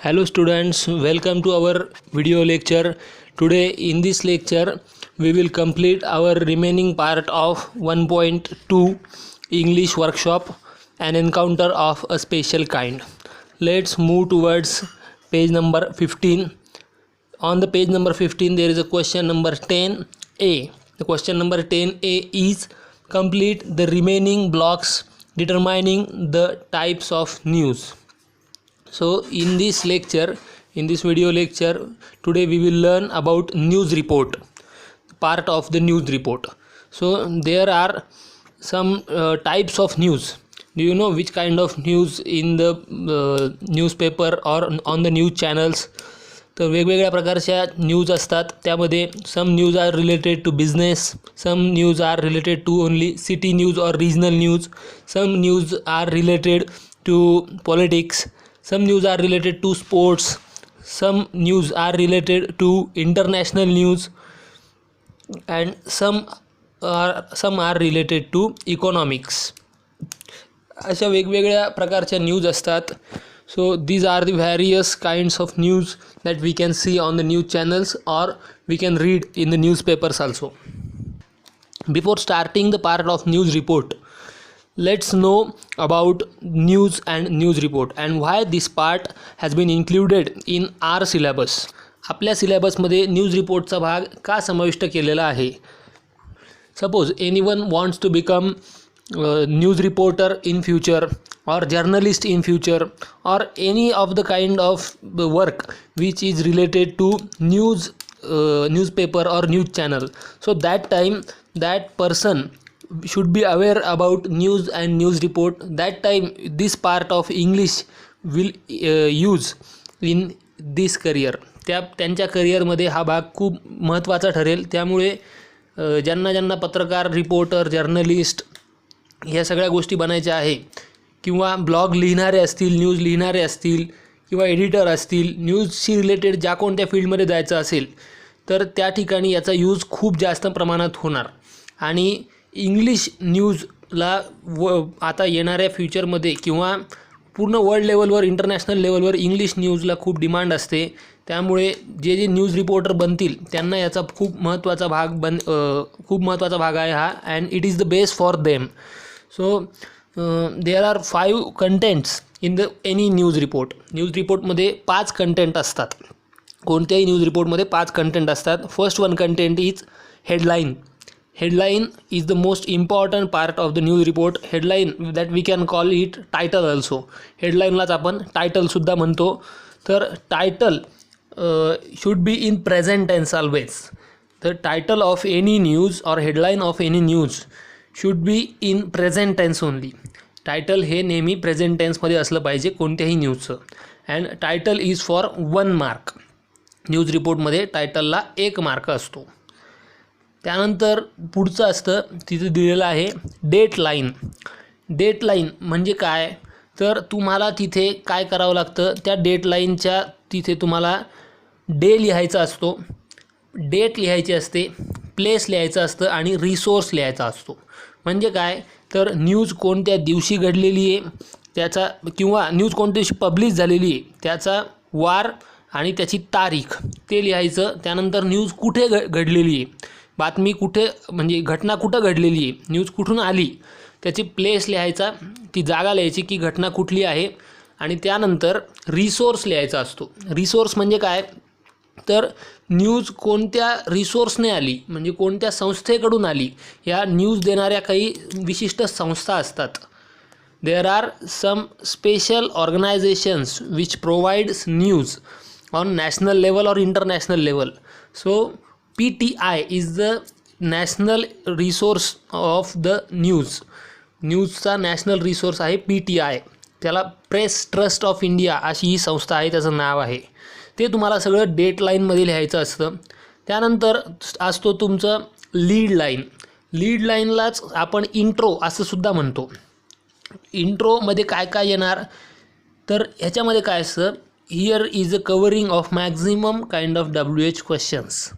Hello students, welcome to our video lecture. Today in this lecture we will complete our remaining part of 1.2 English workshop, an encounter of a special kind. Let's move towards page number 15. On the page number 15 there is a question number 10a. The question number 10a is complete the remaining blocks determining the types of news. So in this lecture, in this video lecture, today we will learn about news report, part of the news report. So there are some types of news. Do you know which kind of news in the newspaper or on the news channels? तर वेगवेगळ्या प्रकारच्या news असतात. त्यामध्ये some news are related to business, some news are related to only city news or regional news, some news are related to politics, some news are related to sports, some news are related to international news, and some are related to economics. अशा वेगवेगळ्या प्रकारच्या news असतात. So these are the various kinds of news that we can see on the news channels or we can read in the newspapers also. Before starting the part of news report, let's know about news and news report and why this part has been included in our syllabus. आपल्या सिलेबसमध्ये news रिपोर्टचा भाग का समाविष्ट केलेला आहे. Suppose anyone wants to become news reporter in future or journalist in future or any of the kind of work which is related to newspaper or news channel. So that time that person should be aware about news and news report. That time this part of English will use in this career. त्यांच्या करिअरमध्ये हा भाग खूप महत्त्वाचा ठरेल. त्यामुळे ज्यांना पत्रकार, रिपोर्टर, जर्नलिस्ट ह्या सगळ्या गोष्टी बनायच्या आहे किंवा ब्लॉग लिहिणारे असतील, न्यूज लिहिणारे असतील किंवा एडिटर असतील, न्यूजशी रिलेटेड ज्या कोणत्या फील्डमध्ये जायचं असेल तर त्या ठिकाणी याचा यूज खूप जास्त प्रमाणात होणार. आणि इंग्लिश न्यूजला आता येणाऱ्या फ्युचरमध्ये किंवा पूर्ण वर्ल्ड लेवलवर, इंटरनॅशनल लेवलवर इंग्लिश न्यूजला खूप डिमांड असते. त्यामुळे जे न्यूज रिपोर्टर बनतील त्यांना याचा खूप महत्त्वाचा भाग आहे हा. And it is the best for them. So there are 5 contents in the any news report. News रिपोर्टमध्ये 5 कंटेंट असतात. कोणत्याही न्यूज रिपोर्टमध्ये 5 कंटेंट असतात. First one content is headline. Headline is the most important part of the news report. Headline that we can call it title also. हेडलाईनलाच आपण टायटलसुद्धा म्हणतो. तर title should be in present tense always. The title of any news or headline of any news should be in present tense only. Title हे नेहमी present टेन्समध्ये असलं पाहिजे कोणत्याही न्यूजचं. And title is for 1 mark. News रिपोर्टमध्ये टायटलला 1 mark असतो. त्यानंतर पुढचं असतं, तिथे दिलेलं आहे डेटलाईन. डेटलाईन म्हणजे काय, तर तुम्हाला तिथे काय करावं लागतं, त्या डेटलाईनच्या तिथे तुम्हाला डे लिहायचा असतो, डेट लिहायची असते, प्लेस लिहायचं असतं आणि रिसोर्स लिहायचा असतो. म्हणजे काय, तर न्यूज कोणत्या दिवशी घडलेली आहे त्याचा किंवा न्यूज कोणत्या दिवशी पब्लिश झालेली आहे त्याचा वार आणि त्याची तारीख ते लिहायचं. त्यानंतर न्यूज कुठे घडलेली आहे, बातमी कुठे म्हणजे घटना कुठं घडलेली आहे, न्यूज कुठून आली त्याची प्लेस लिहायचा, ती जागा लिहायची की घटना कुठली आहे. आणि त्यानंतर रिसोर्स लिहायचा असतो. रिसोर्स म्हणजे काय, तर न्यूज कोणत्या रिसोर्सने आली म्हणजे कोणत्या संस्थेकडून आली. या न्यूज देणाऱ्या काही विशिष्ट संस्था असतात. There are some special organisations which provides news on national level or international level. So PTI is the national resource of the news. न्यूजचा नॅशनल रिसोर्स आहे PTI. त्याला प्रेस ट्रस्ट ऑफ इंडिया अशी ही संस्था आहे, त्याचं नाव आहे. ते तुम्हाला सगळं डेटलाईनमध्ये लिहायचं असतं. त्यानंतर असतो तुमचं लीड लाईन. लीड लाईनलाच आपण इंट्रो असं सुद्धा म्हणतो. इंट्रोमध्ये काय काय येणार, तर ह्याच्यामध्ये काय असतं, here is a covering of maximum kind of WH questions.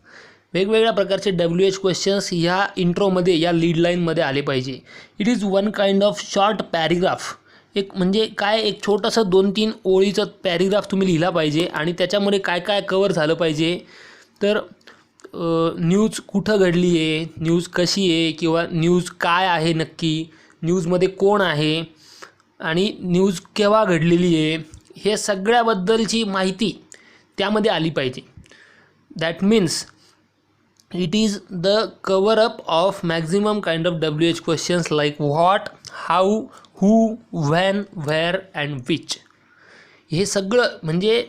वेगवेगळ्या प्रकारचे WH क्वेश्चन्स ह्या इंट्रोमध्ये या लीड लाईनमध्ये आले पाहिजे. It is one kind of short paragraph एक म्हणजे काय एक छोटंसं 2-3 ओळीचं पॅरेग्राफ तुम्ही लिहिला पाहिजे आणि त्याच्यामध्ये काय काय कवर झालं पाहिजे. तर न्यूज कुठं घडली आहे, न्यूज कशी आहे किंवा न्यूज काय आहे नक्की, न्यूजमध्ये कोण आहे आणि न्यूज केव्हा घडलेली आहे, हे सगळ्याबद्दलची माहिती त्यामध्ये आली पाहिजे. That means it is the cover up of maximum kind of WH questions like what, how, who, when, where and which. हे सगळं म्हणजे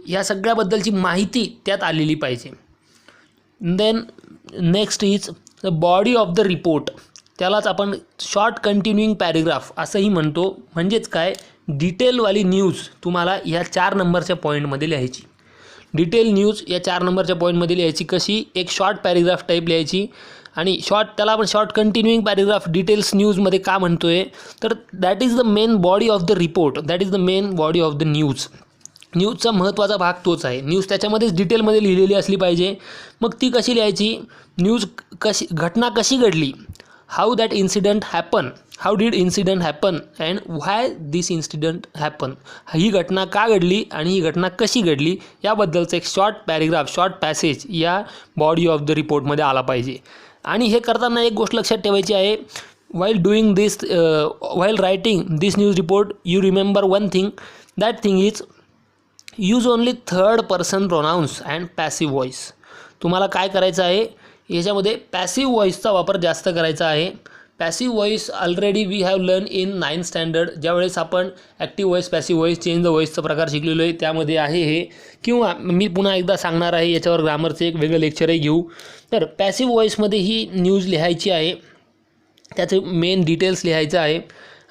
या सगळ्याबद्दलची माहिती त्यात आलेली पाहिजे. Then next is the body of the report. त्यालाच आपण शॉर्ट कंटिन्युईंग पॅरेग्राफ असंही म्हणतो. म्हणजेच काय, डिटेलवाली न्यूज तुम्हाला या 4 नंबरच्या पॉईंटमध्ये लिहायची. डिटेल न्यूज या 4 नंबरच्या पॉईंटमध्ये लिहायची. कशी, एक शॉर्ट पॅरेग्राफ टाईप लिहायची आणि त्याला आपण शॉर्ट कंटिन्युईंग पॅरेग्राफ डिटेल्स न्यूजमध्ये का म्हणतोय, तर that is the main body of the report, that is the main body of the news. न्यूजचा महत्त्वाचा भाग तोच आहे. न्यूज त्याच्यामध्येच डिटेलमध्ये लिहिलेली असली पाहिजे. मग ती कशी लिहायची, न्यूज कशी, घटना कशी घडली, how that incident happen, how did incident happen and why this incident happen. ही घटना का घडली आणि ही घटना कशी घडली याबद्दलचं एक शॉर्ट पॅरेग्राफ, शॉर्ट पॅसेज या बॉडी ऑफ द रिपोर्टमध्ये आला पाहिजे. आणि हे करताना एक गोष्ट लक्षात ठेवायची आहे, while writing this news report you remember one thing, that thing is use only third person pronounce and passive voice. तुम्हाला काय करायचं आहे याच्यामध्ये, पॅसिव्ह व्हॉईसचा वापर जास्त करायचा आहे. Passive voice already we have learn in 9th standard. ज्यावेळेस आपण active voice, passive voice, change the व्हॉईसचा प्रकार शिकलेलो आहे, त्यामध्ये आहे हे. किंवा मी पुन्हा एकदा सांगणार आहे, याच्यावर ग्रामरचं एक वेगळं लेक्चरही घेऊ. तर पॅसिव्ह व्हॉईसमध्ये ही न्यूज लिहायची आहे, त्याचे मेन डिटेल्स लिहायचं आहे.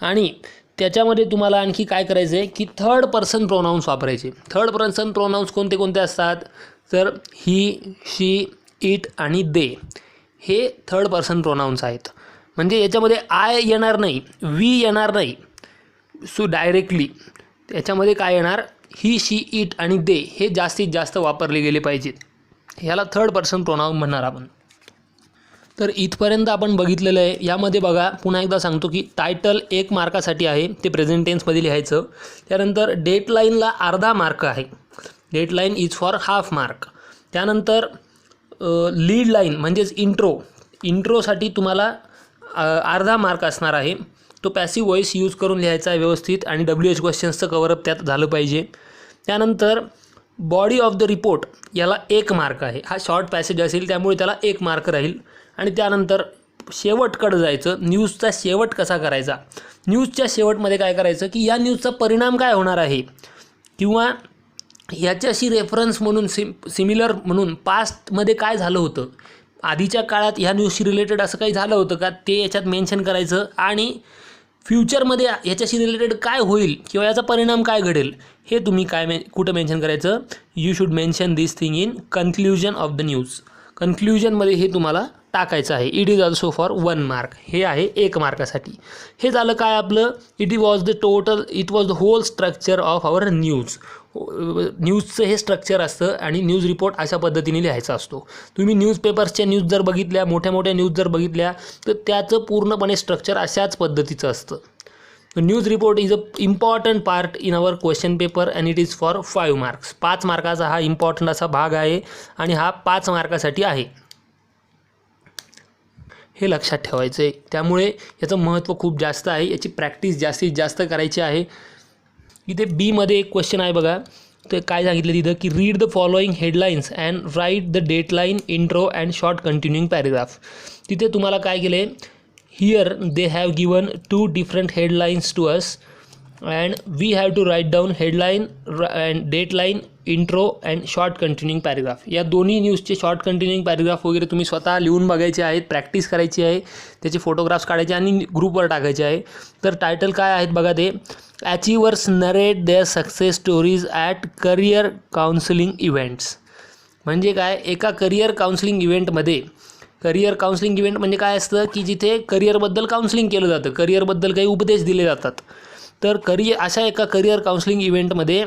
आणि त्याच्यामध्ये तुम्हाला आणखी काय करायचं आहे की थर्ड पर्सन प्रोनाउन्स वापरायचे. थर्ड पर्सन प्रोनाउन्स कोणते कोणते असतात, तर ही, शी, इट आणि दे हे थर्ड पर्सन प्रोनाउन्स आहेत. म्हणजे याच्यामध्ये आय येणार नाही, वी येणार नाही. सो डायरेक्टली याच्यामध्ये काय येणार, ही, शी, इट आणि दे हे जास्तीत जास्त वापरले गेले पाहिजेत. ह्याला थर्ड पर्सन प्रोनाउन म्हणणार आपण. तर इथपर्यंत आपण बघितलेलं आहे. यामध्ये बघा, पुन्हा एकदा सांगतो की टायटल 1 मार्कासाठी आहे, ते प्रेझेंट टेन्समध्ये लिहायचं. त्यानंतर डेटलाईनला अर्धा मार्क आहे, dateline is for half mark. त्यानंतर लीड लाईन म्हणजेच इंट्रोसाठी तुम्हाला अर्धा मार्क असणार आहे. तो पॅसिव्ह व्हॉईस यूज करून लिहायचा आहे व्यवस्थित आणि WH क्वेश्चन्सचं कवरअप त्यात झालं पाहिजे. त्यानंतर बॉडी ऑफ द रिपोर्ट याला 1 मार्क आहे. हा शॉर्ट पॅसेज असेल त्यामुळे त्याला 1 मार्क राहील. आणि त्यानंतर शेवटकडं जायचं, न्यूजचा शेवट कसा करायचा. न्यूजच्या शेवटमध्ये काय करायचं की या न्यूजचा परिणाम काय होणार आहे किंवा याच्याशी रेफरन्स म्हणून सिमिलर म्हणून पास्टमध्ये काय झालं होतं, आधीच्या काळात ह्या न्यूजशी रिलेटेड असं काही झालं होतं का, ते याच्यात मेन्शन करायचं. आणि फ्युचरमध्ये याच्याशी रिलेटेड काय होईल किंवा याचा परिणाम काय घडेल हे तुम्ही कुठं मेन्शन करायचं. You should mention this thing in conclusion of the news. कन्क्ल्युजनमध्ये हे तुम्हाला टाकायचं आहे. It is also for 1 mark. हे आहे 1 मार्कासाठी. हे झालं काय आपलं, it was the whole structure of our news. न्यूजचं हे स्ट्रक्चर असतं आणि न्यूज रिपोर्ट अशा पद्धतीने लिहायचा असतो. तुम्ही न्यूजपेपर्सच्या न्यूज जर बघितल्या, मोठ्या मोठ्या न्यूज जर बघितल्या, तर त्याचं पूर्णपणे स्ट्रक्चर अशाच पद्धतीचं असतं. News report is a important part in our question paper and it is for 5 marks. 5 मार्काचा हा इम्पॉर्टंट असा भाग आहे आणि हा 5 मार्कासाठी आहे. हे लक्षात ठेवायचं आहे. त्यामुळे याचं महत्त्व खूप जास्त आहे. याची प्रॅक्टिस जास्तीत जास्त करायची आहे. इथे बीमध्ये एक क्वेश्चन आहे बघा, ते काय सांगितलं तिथं की read the following headlines and write the dateline, intro and short continuing paragraph. तिथे तुम्हाला काय केलं आहे, here they have given 2 different headlines to us and we have to write down headline and dateline, intro and short continuing paragraph. या दोन्ही न्यूजचे short continuing paragraph वगैरे तुम्ही स्वतः लिहून बघायचे आहेत, प्रॅक्टिस करायची आहे, त्याचे फोटोग्राफ्स काढायचे आणि ग्रुपवर टाकायचे आहे. तर टायटल काय आहेत बघा, ते achievers narrate their success stories at career counselling events. म्हणजे काय, एका करिअर काउन्सिलिंग इव्हेंटमध्ये, करिअर काउन्सिलिंग इव्हेंट म्हणजे काय असतं की जिथे करिअरबद्दल काउन्सिलिंग केलं जातं, करिअरबद्दल काही उपदेश दिले जातात. तर अशा एका करिअर काउन्सिलिंग इव्हेंटमध्ये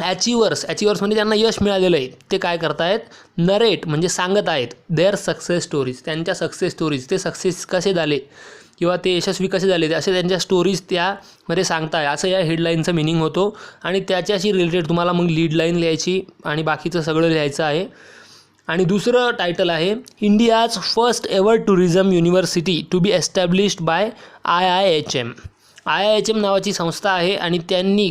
अचिव्हर्स म्हणजे ज्यांना यश मिळालेलं आहे ते काय करतायत, नरेट म्हणजे सांगत आहेत देअर सक्सेस स्टोरीज, त्यांच्या सक्सेस स्टोरीज, ते सक्सेस कसे झाले किंवा ते यशस्वी कसे झाले ते असे त्यांच्या स्टोरीज त्यामध्ये सांगताय, असं या हेडलाईनचं मिनिंग होतो. आणि त्याच्याशी रिलेटेड तुम्हाला मग लीड लाईन लिहायची आणि बाकीचं सगळं लिहायचं आहे. आणि दुसरं टायटल आहे India's first ever tourism university to be established by IIHM. IIHM नावाची संस्था आहे आणि त्यांनी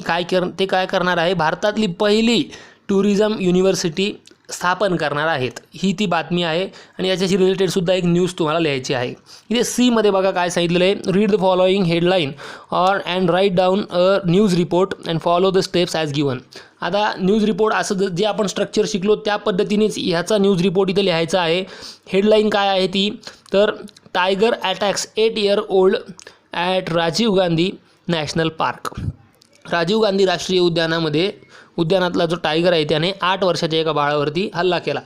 ते काय करणार आहे, भारतातली पहिली टुरिझम युनिव्हर्सिटी स्थापन करणार आहेत. ही ती बातमी आहे आणि याच्याशी रिलेटेडसुद्धा एक न्यूज तुम्हाला लिहायची आहे. इथे सीमध्ये बघा काय सांगितलेलं आहे, read the following headline and write down a news report and follow the steps as given. आता न्यूज रिपोर्ट असं जे आपण स्ट्रक्चर शिकलो त्या पद्धतीनेच ह्याचा न्यूज रिपोर्ट इथे लिहायचा आहे. हेडलाईन काय आहे ती, तर tiger attacks 8 year old at Rajiv Gandhi national park. Rajiv Gandhi राष्ट्रीय उद्यानातला जो टायगर आहे त्याने 8 वर्षाच्या एका बाळावरती हल्ला केला.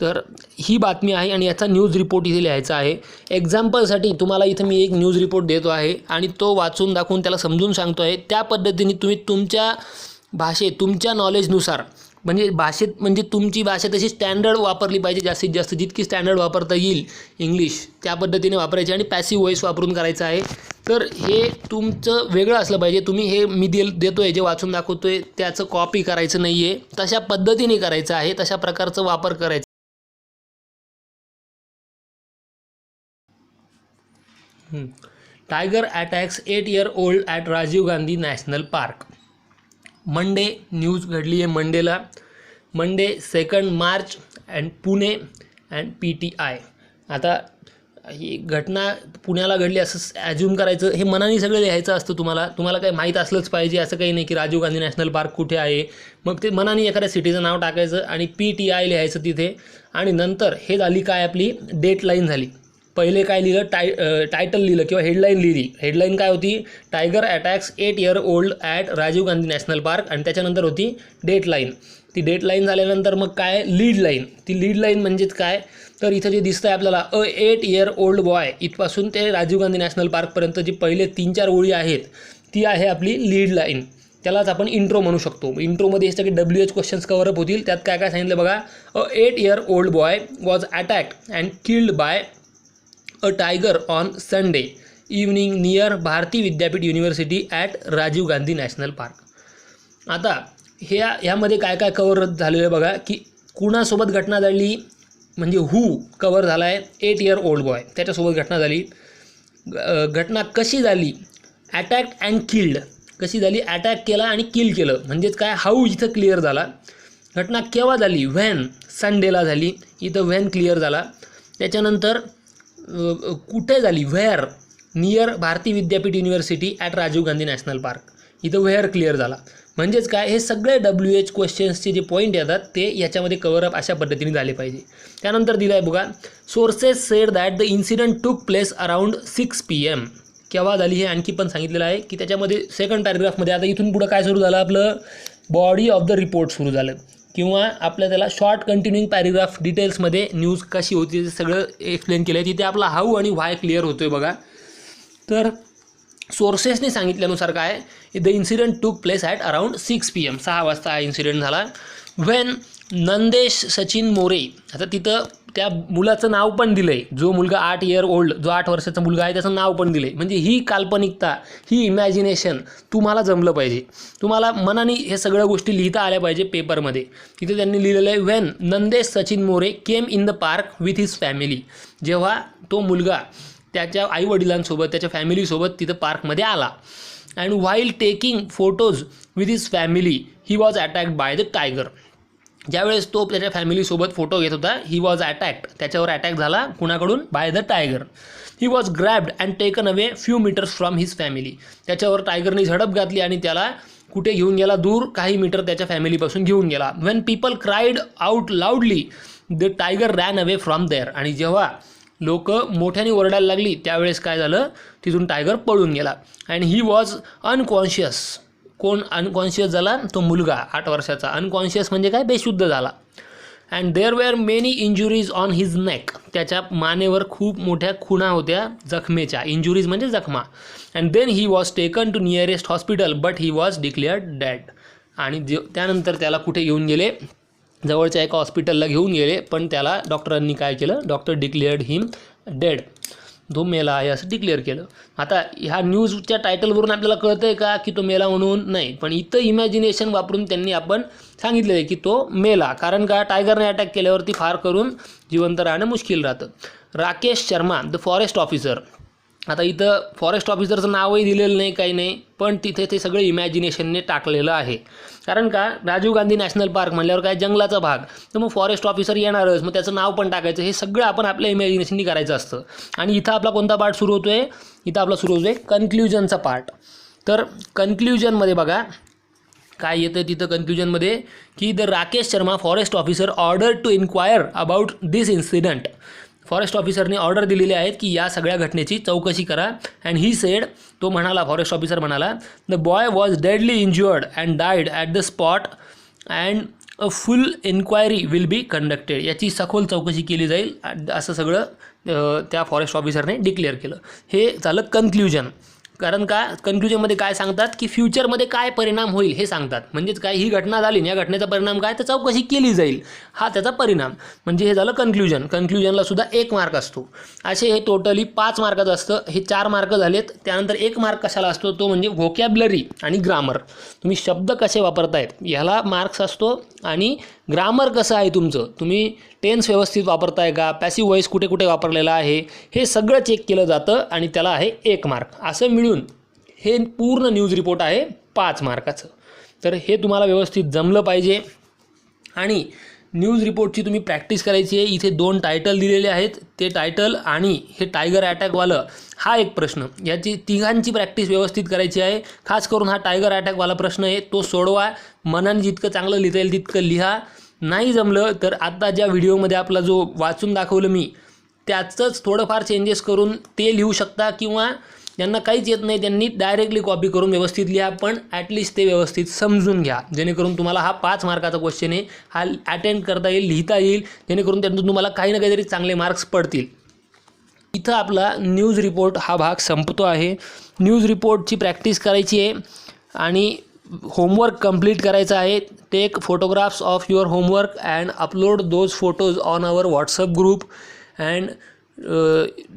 तर ही बातमी आहे आणि याचा न्यूज रिपोर्ट इथे लिहायचा आहे. एक्झाम्पलसाठी तुम्हाला इथं मी एक न्यूज रिपोर्ट देतो आहे आणि तो वाचून दाखवून त्याला समजून सांगतो आहे. त्या पद्धतीने तुम्ही तुमच्या भाषेत तुमच्या नॉलेजनुसार म्हणजे तुमची भाषा तशी स्टँडर्ड वापरली पाहिजे, जास्तीत जास्त जितकी स्टँडर्ड वापरता येईल इंग्लिश त्या पद्धतीने वापरायची आणि पॅसिव्ह व्हॉईस वापरून करायचं आहे. तर हे तुमचं वेगळं असलं पाहिजे. तुम्ही हे मी देतो आहे जे वाचून दाखवतो आहे त्याचं कॉपी करायचं नाही आहे, तशा पद्धतीने करायचं आहे, तशा प्रकारचं वापर करायचा. Tiger attacks 8 year old at Rajiv Gandhi national park. Monday news घडली आहे Monday 2 March and Pune and PTI. आता ही घटना पुण्याला घडली असं ॲज्युम करायचं, हे मनाने सगळं लिहायचं असतं. तुम्हाला काही माहीत असलंच पाहिजे असं काही नाही की राजीव गांधी नॅशनल पार्क कुठे आहे. मग ते मनाने एखाद्या सिटीचं नाव टाकायचं आणि PTI लिहायचं तिथे. आणि नंतर हे झाली काय आपली डेटलाईन झाली. पहिले काय लिहिलं, टायटल लिहिलं किंवा हेडलाईन लिहिली. हेडलाईन काय होती, tiger attacks 8 year old at Rajiv Gandhi national park आणि त्याच्यानंतर होती डेटलाईन. ती डेटलाईन झाल्यानंतर मग काय लीड लाईन. ती लीड लाईन म्हणजेच काय, तर इथं जे दिसतं आहे आपल्याला 8 year old बॉय इथपासून ते राजीव गांधी नॅशनल पार्कपर्यंत जी पहिले 3-4 ओळी आहेत ती आहे आपली लीड लाईन. त्यालाच आपण इंट्रो म्हणू शकतो. इंट्रोमध्ये हे सगळे WH क्वेश्चन्स कव्हरअप होतील. त्यात काय काय सांगितलं बघा, 8 year old boy was attacked and killed by a tiger on Sunday evening near Bharati Vidyapeeth university at Rajiv Gandhi national park. आता ह्यामध्ये काय काय कव्हर झालेलं आहे बघा, की कुणासोबत घटना घडली, म्हणजे कव्हर झाला आहे 8 year old बॉय त्याच्यासोबत घटना झाली. घटना कशी झाली, अटॅक्ड अँड किल्ड. कशी झाली, अटॅक केला आणि किल केलं म्हणजेच काय, इथं क्लिअर झाला. घटना केव्हा झाली, व्हेन, संडेला झाली, इथं व्हेन क्लिअर झाला. त्याच्यानंतर कुठे झाली, where, near Bharati Vidyapeeth university at Rajiv Gandhi national park, इथं व्हेअर क्लिअर झाला. म्हणजेच काय, हे सगळे WH क्वेश्चन्सचे जे पॉईंट येतात ते याच्यामध्ये कव्हरअप अशा पद्धतीने झाले पाहिजे. त्यानंतर दिलं आहे बघा, sources sed that the incident टूक प्लेस अराउंड 6 PM. केव्हा झाली हे आणखी पण सांगितलेलं आहे की त्याच्यामध्ये सेकंड पॅरेग्राफमध्ये. आता इथून पुढं काय सुरू झालं, आपलं बॉडी ऑफ द रिपोर्ट सुरू झालं किंवा आपल्या त्याला शॉर्ट कंटिन्युइंग पॅरेग्राफ डिटेल्समध्ये न्यूज कशी होती ते सगळं एक्सप्लेन केलं आहे. तिथे आपला हाऊ आणि व्हाय क्लिअर होतो आहे बघा. तर सोर्सेसने सांगितल्यानुसार काय, द इन्सिडेंट टूक प्लेस ॲट अराउंड 6 PM, 6 वाजता हा इन्सिडेंट झाला. व्हेन नंदेश सचिन मोरे, आता तिथं त्या मुलाचं नाव पण दिलं आहे, जो मुलगा 8 year old, जो 8 वर्षाचा मुलगा आहे त्याचं नाव पण दिलं आहे. म्हणजे ही काल्पनिकता, ही इमॅजिनेशन तुम्हाला जमलं पाहिजे. तुम्हाला मनाने हे सगळ्या गोष्टी लिहिता आल्या पाहिजे पेपरमध्ये. तिथे त्यांनी लिहिलेलं आहे, when Nandesh Sachin More came in the park with his family. जेव्हा तो मुलगा त्याच्या आईवडिलांसोबत त्याच्या फॅमिलीसोबत तिथं पार्कमध्ये आला. And while taking photos with his family he was attacked by the tiger. ज्यावेळेस तो त्याच्या फॅमिलीसोबत फोटो घेत होता, ही वॉज अटॅक्ड, त्याच्यावर अटॅक झाला कुणाकडून, by the tiger. He was grabbed and taken away few meters from his family. त्याच्यावर टायगरने झडप घातली आणि त्याला कुठे घेऊन गेला, दूर काही मीटर त्याच्या फॅमिलीपासून घेऊन गेला. When people cried out loudly the tiger ran away from there. आणि जेव्हा लोक मोठ्याने ओरडायला लागली त्यावेळेस काय झालं, तिथून टायगर पळून गेला. And he was unconscious. कोण अनकॉन्शियस झाला, तो मुलगा 8 वर्षाचा. अनकॉन्शियस म्हणजे काय, बेशुद्ध झाला. And there were many injuries on his neck. त्याच्या मानेवर खूप मोठ्या खुणा होत्या जखमेच्या. इंजुरीज म्हणजे जखमा. And then he was taken to nearest hospital but he was declared dead. आणि त्यानंतर त्याला कुठे घेऊन गेले, जवळच्या एका हॉस्पिटलला घेऊन गेले, पण त्याला डॉक्टरांनी काय केलं, डॉक्टर डिक्लेअर्ड हिम डेड. तो मेला आहे असं डिक्लेअर केलं. आता ह्या न्यूजच्या टायटलवरून आपल्याला कळतं आहे का की तो मेला म्हणून नाही, पण इथं इमॅजिनेशन वापरून त्यांनी आपण सांगितलेलं आहे की तो मेला. कारण का टायगरने अटॅक केल्यावरती फार करून जिवंत राहणं मुश्किल राहतं. Rakesh Sharma the forest officer. आता इथं फॉरेस्ट ऑफिसरचं नावही दिलेलं नाही, काही नाही, पण तिथे ते सगळं इमॅजिनेशनने टाकलेलं आहे. कारण का राजीव गांधी नॅशनल पार्क म्हणल्यावर काय जंगलाचा भाग, तर मग फॉरेस्ट ऑफिसर येणारच, मग त्याचं नाव पण टाकायचं. हे सगळं आपण आपल्या इमॅजिनेशननी करायचं असतं. आणि इथं आपला कोणता पार्ट सुरू होतो आहे? इथं आपला सुरू होतो आहे कन्क्ल्युजनचा पार्ट. तर कन्क्ल्युजनमध्ये बघा काय येतं तिथं कन्क्ल्युजनमध्ये की the Rakesh Sharma forest officer order to inquire about this incident. Forest ऑफिसरने ऑर्डर दिलेली आहेत की या सगळ्या घटनेची चौकशी करा. अँड ही सेड, तो म्हणाला, फॉरेस्ट ऑफिसर म्हणाला, the boy was deadly injured and died at the spot and a full inquiry will be conducted. याची सखोल चौकशी केली जाईल असं सगळं त्या फॉरेस्ट ऑफिसरने डिक्लेअर केलं. हे झालं कन्क्ल्युजन. कारण का कन्क्ल्युजनमध्ये काय सांगतात की फ्युचरमध्ये काय परिणाम होईल हे सांगतात. म्हणजेच काय, ही घटना झाली, या घटनेचा परिणाम काय, तर चौकशी केली जाईल, हा त्याचा परिणाम. म्हणजे हे झालं कन्क्ल्युजन. कन्क्ल्युजनला सुद्धा 1 मार्क असतो. असे हे टोटली 5 मार्काचं असतं. हे 4 मार्क झालेत. त्यानंतर 1 मार्क कशाला असतो, तो म्हणजे व्होकॅब्लरी आणि ग्रामर. तुम्ही शब्द कसे वापरतायत ह्याला मार्क्स असतो. आणि ग्रामर कसं आहे तुमचं, तुम्ही टेन्स व्यवस्थित वापरताय का, पॅसिव्ह व्हॉइस कुठे कुठे वापरलेला आहे, हे सगळं चेक केलं जातं आणि त्याला आहे 1 मार्क. असं मिळून हे पूर्ण न्यूज रिपोर्ट आहे 5 मार्काचं. तर हे तुम्हाला व्यवस्थित जमलं पाहिजे. आणि न्यूज रिपोर्टची तुम्ही प्रॅक्टिस करायची आहे. इथे 2 टायटल दिलेले आहेत, ते टायटल आणि हे टायगर अटॅकवालं हा एक प्रश्न, याची तिघांची प्रॅक्टिस व्यवस्थित करायची आहे. खास करून हा टायगर अटॅकवाला प्रश्न आहे तो सोडवा. मनाने जितकं चांगलं लिहिता येईल तितकं लिहा. नाही जमलं तर आता ज्या व्हिडिओमध्ये आपला जो वाचून दाखवलं मी त्याचंच थोडंफार चेंजेस करून ते लिहू शकता. किंवा ज्यांना काहीच येत नाही त्यांनी डायरेक्टली कॉपी करून व्यवस्थित लिहा, पण ॲटलिस्ट ते व्यवस्थित समजून घ्या, जेणेकरून तुम्हाला हा 5 मार्काचा क्वेश्चन आहे हा अटेंड करता येईल, लिहिता येईल, जेणेकरून त्यातून तुम्हाला काही ना काहीतरी चांगले मार्क्स पडतील. इथं आपला न्यूज रिपोर्ट हा भाग संपतो आहे. न्यूज रिपोर्टची प्रॅक्टिस करायची आहे आणि होमवर्क कंप्लीट करायचा आहे. Take photographs of your homework and upload those photos on our WhatsApp group. And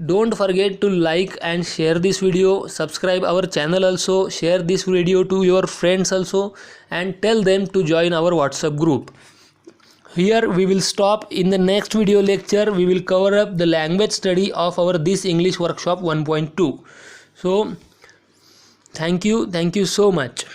don't forget to like and share this video, subscribe our channel also, share this video to your friends also, and tell them to join our WhatsApp group. Here we will stop. In the next video lecture we will cover up the language study of our this English workshop 1.2. So thank you so much.